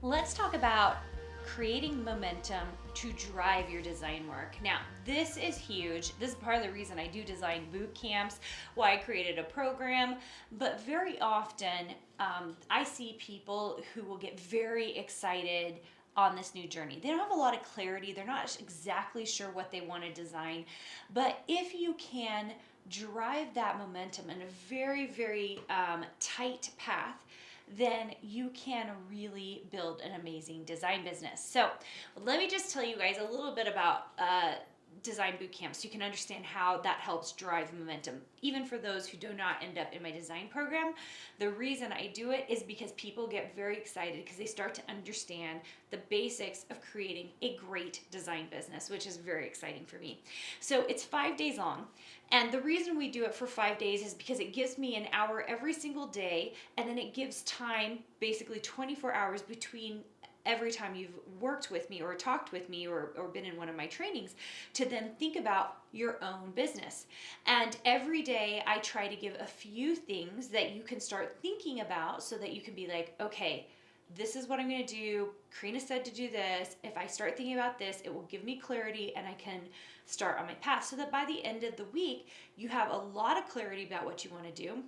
Let's talk about creating momentum to drive your design work. Now, this is huge. This is part of the reason I do design boot camps, why I created a program. But very often, I see people who will get very excited on this new journey. They don't have a lot of clarity. They're not exactly sure what they want to design. But if you can drive that momentum in a very tight path, then you can really build an amazing design business. So let me just tell you guys a little bit about design boot camps so you can understand how that helps drive momentum. Even for those who do not end up in my design program, the reason I do it is because people get very excited because they start to understand the basics of creating a great design business, which is very exciting for me. So it's 5 days long. And the reason we do it for 5 days is because it gives me an hour every single day, and then it gives time, basically 24 hours between every time you've worked with me or talked with me or been in one of my trainings to then think about your own business. And every day I try to give a few things that you can start thinking about so that you can be like, okay, this is what I'm going to do. Carina said to do this. If I start thinking about this, it will give me clarity and I can start on my path so that by the end of the week, you have a lot of clarity about what you want to do,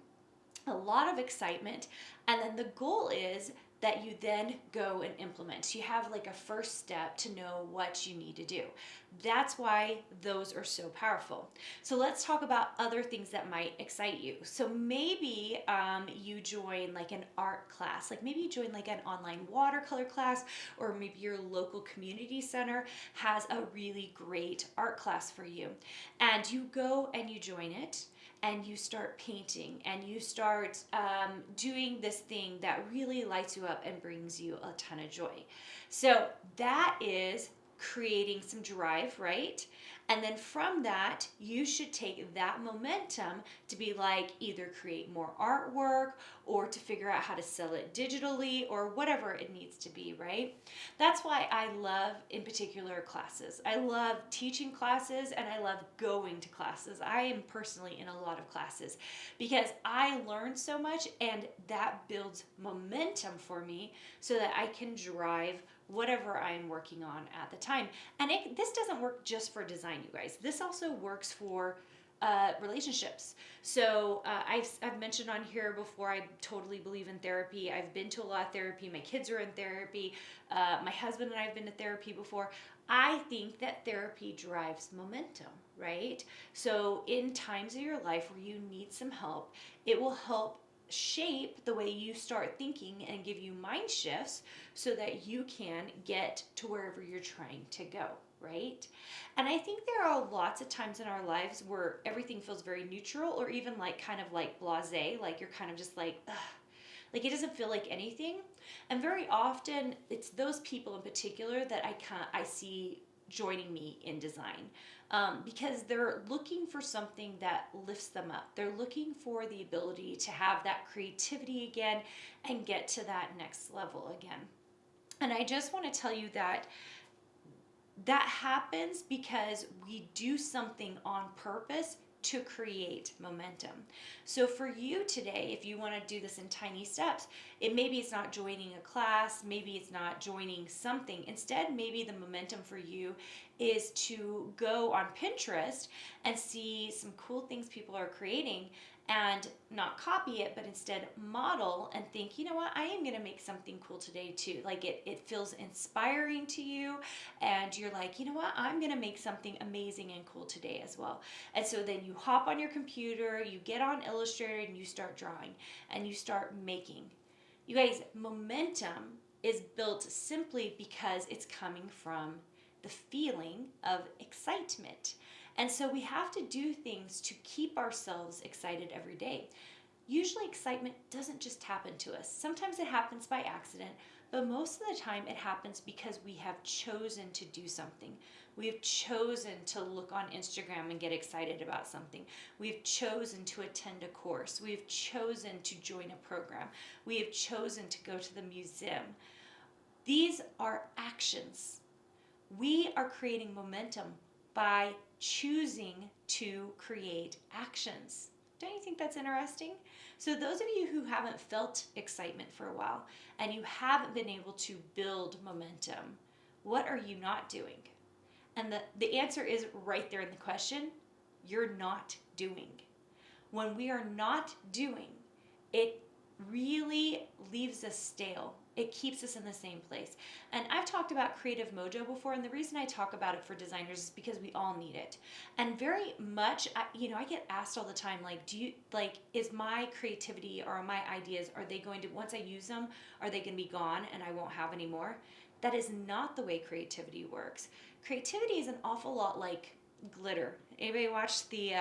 a lot of excitement, and then the goal is that you then go and implement. You have like a first step to know what you need to do. That's why those are so powerful. So let's talk about other things that might excite you. So maybe you join like an art class, like maybe you join like an online watercolor class, or maybe your local community center has a really great art class for you. And you go and you join it, and you start painting and you start doing this thing that really lights you up and brings you a ton of joy. So that is creating some drive, right? And then from that, you should take that momentum to be like either create more artwork or to figure out how to sell it digitally or whatever it needs to be, right? That's why I love, in particular, classes. I love teaching classes and I love going to classes. I am personally in a lot of classes because I learn so much and that builds momentum for me so that I can drive whatever I'm working on at the time. And this doesn't work just for design, you guys. This also works for relationships. So I've mentioned on here before, I totally believe in therapy. I've been to a lot of therapy. My kids are in therapy. My husband and I have been to therapy before. I think that therapy drives momentum, right? So in times of your life where you need some help, it will help shape the way you start thinking and give you mind shifts so that you can get to wherever you're trying to go, right? And I think there are lots of times in our lives where everything feels very neutral or even like kind of like blasé, like you're kind of just like, ugh, like it doesn't feel like anything. And very often it's those people in particular that I see joining me in design because they're looking for something that lifts them up. They're looking for the ability to have that creativity again and get to that next level again. And I just want to tell you that that happens because we do something on purpose to create momentum. So for you today, if you want to do this in tiny steps, maybe it's not joining a class, maybe it's not joining something. Instead, maybe the momentum for you is to go on Pinterest and see some cool things people are creating and not copy it, but instead model and think, you know what, I am going to make something cool today too. Like it feels inspiring to you and you're like, you know what, I'm going to make something amazing and cool today as well. And so then you hop on your computer, you get on Illustrator and you start drawing and you start making. You guys, momentum is built simply because it's coming from the feeling of excitement. And so we have to do things to keep ourselves excited every day. Usually excitement doesn't just happen to us. Sometimes it happens by accident, but most of the time it happens because we have chosen to do something. We have chosen to look on Instagram and get excited about something. We've chosen to attend a course. We've chosen to join a program. We have chosen to go to the museum. These are actions. We are creating momentum by choosing to create actions. Don't you think that's interesting? So those of you who haven't felt excitement for a while and you haven't been able to build momentum, what are you not doing? And the answer is right there in the question. You're not doing. When we are not doing, it really leaves us stale. It keeps us in the same place. And I've talked about creative mojo before, and the reason I talk about it for designers is because we all need it. And very much, I get asked all the time, is my creativity or my ideas, are they going to, once I use them, are they going to be gone and I won't have any more? That is not the way creativity works. Creativity is an awful lot like glitter. Anybody watch the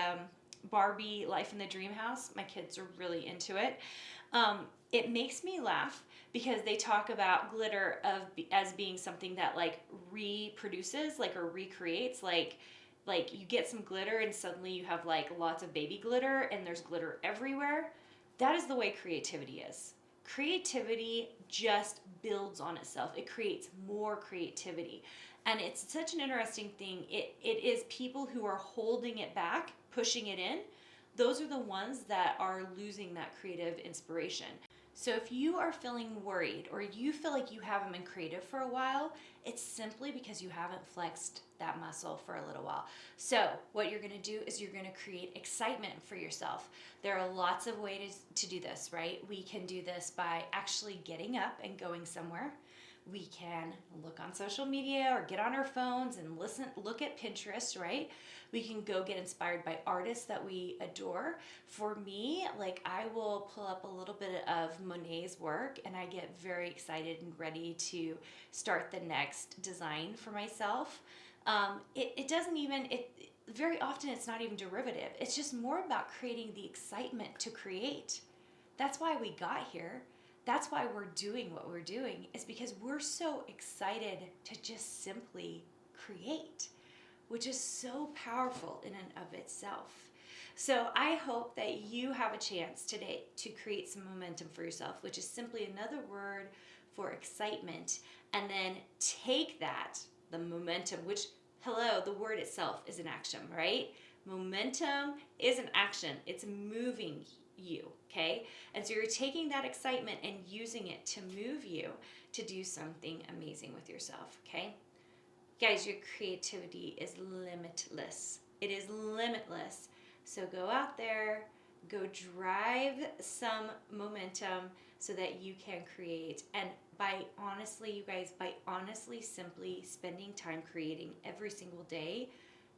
Barbie Life in the Dream House? My kids are really into it. It makes me laugh because they talk about glitter as being something that reproduces, or recreates, like you get some glitter and suddenly you have lots of baby glitter and there's glitter everywhere. That is the way creativity is. Creativity just builds on itself. It creates more creativity. And it's such an interesting thing. It is people who are holding it back, pushing it in. Those are the ones that are losing that creative inspiration. So if you are feeling worried or you feel like you haven't been creative for a while, it's simply because you haven't flexed that muscle for a little while. So what you're gonna do is you're gonna create excitement for yourself. There are lots of ways to do this, right? We can do this by actually getting up and going somewhere. We can look on social media or get on our phones and look at Pinterest, right? We can go get inspired by artists that we adore. For me, I will pull up a little bit of Monet's work and I get very excited and ready to start the next design for myself. Very often it's not even derivative. It's just more about creating the excitement to create. That's why we got here. That's why we're doing what we're doing, is because we're so excited to just simply create, which is so powerful in and of itself. So I hope that you have a chance today to create some momentum for yourself, which is simply another word for excitement, and then take that, the momentum, which, the word itself is an action, right? Momentum is an action. It's moving you, okay? And so you're taking that excitement and using it to move you to do something amazing with yourself, okay? Guys, your creativity is limitless. It is limitless. So go out there, go drive some momentum so that you can create. And by honestly simply spending time creating every single day,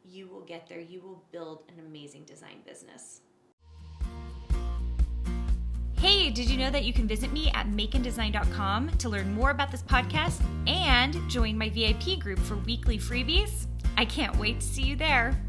you will get there. You will build an amazing design business. Hey, did you know that you can visit me at makeanddesign.com to learn more about this podcast and join my VIP group for weekly freebies? I can't wait to see you there.